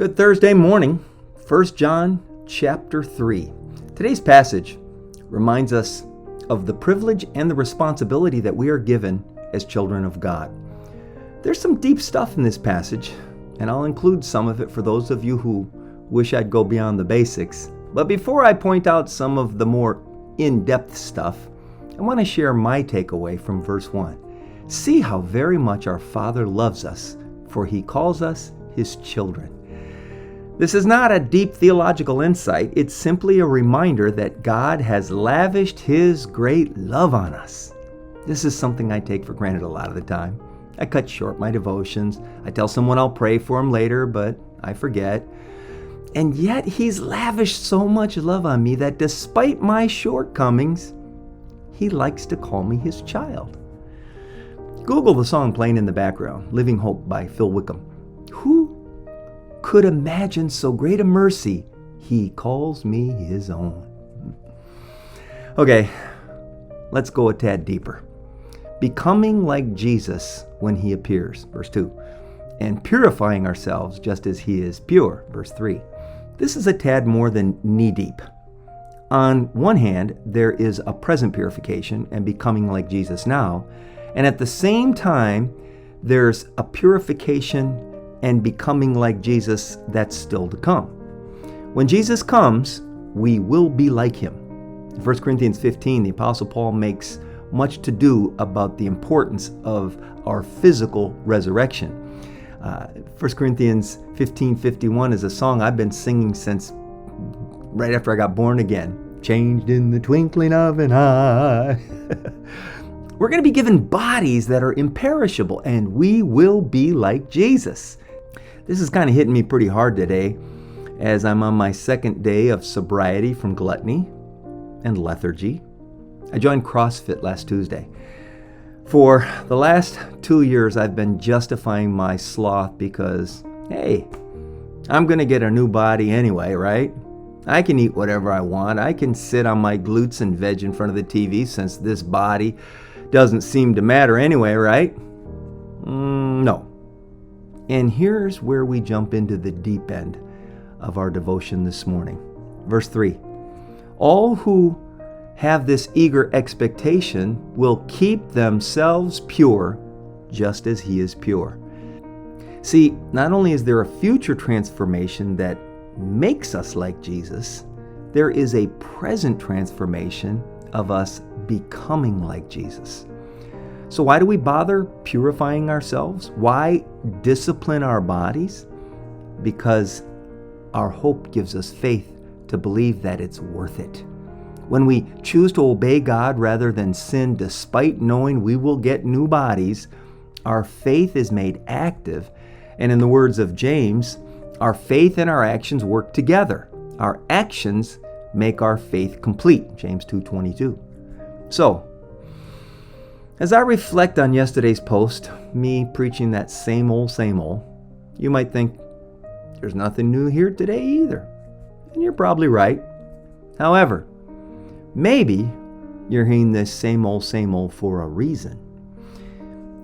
Good Thursday morning, 1 John chapter 3. Today's passage reminds us of the privilege and the responsibility that we are given as children of God. There's some deep stuff in this passage, and I'll include some of it for those of you who wish I'd go beyond the basics. But before I point out some of the more in-depth stuff, I want to share my takeaway from verse 1. See how very much our Father loves us, for He calls us His children. This is not a deep theological insight. It's simply a reminder that God has lavished His great love on us. This is something I take for granted a lot of the time. I cut short my devotions. I tell someone I'll pray for them later, but I forget. And yet He's lavished so much love on me that despite my shortcomings, He likes to call me His child. Google the song playing in the background, Living Hope by Phil Wickham. Who could imagine so great a mercy? He calls me His own. Okay, let's go a tad deeper. Becoming like Jesus when He appears, verse 2, and purifying ourselves just as He is pure, verse 3. This is a tad more than knee-deep. On one hand, there is a present purification and becoming like Jesus now, and at the same time, there's a purification and becoming like Jesus that's still to come. When Jesus comes, we will be like Him. In 1 Corinthians 15, the Apostle Paul makes much to do about the importance of our physical resurrection. 1 Corinthians 15:51 is a song I've been singing since right after I got born again. Changed in the twinkling of an eye. We're going to be given bodies that are imperishable, and we will be like Jesus. This is kind of hitting me pretty hard today as I'm on my second day of sobriety from gluttony and lethargy. I joined CrossFit last Tuesday. For the last 2 years, I've been justifying my sloth because, hey, I'm going to get a new body anyway, right? I can eat whatever I want. I can sit on my glutes and veg in front of the TV since this body doesn't seem to matter anyway, right? No. And here's where we jump into the deep end of our devotion this morning. Verse 3. All who have this eager expectation will keep themselves pure just as He is pure. See, not only is there a future transformation that makes us like Jesus, there is a present transformation of us becoming like Jesus. So why do we bother purifying ourselves? Why discipline our bodies? Because our hope gives us faith to believe that it's worth it. When we choose to obey God rather than sin despite knowing we will get new bodies, our faith is made active. And in the words of James, our faith and our actions work together. Our actions make our faith complete, James 2:22. So, as I reflect on yesterday's post, me preaching that same old, you might think, there's nothing new here today either. And you're probably right. However, maybe you're hearing this same old for a reason.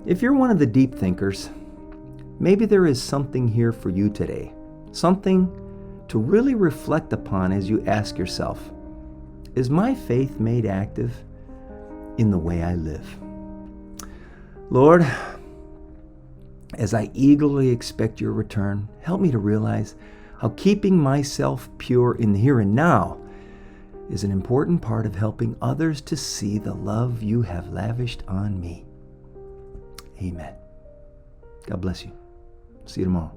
If you're one of the deep thinkers, maybe there is something here for you today. Something to really reflect upon as you ask yourself, is my faith made active in the way I live? Lord, as I eagerly expect Your return, help me to realize how keeping myself pure in the here and now is an important part of helping others to see the love You have lavished on me. Amen. God bless you. See you tomorrow.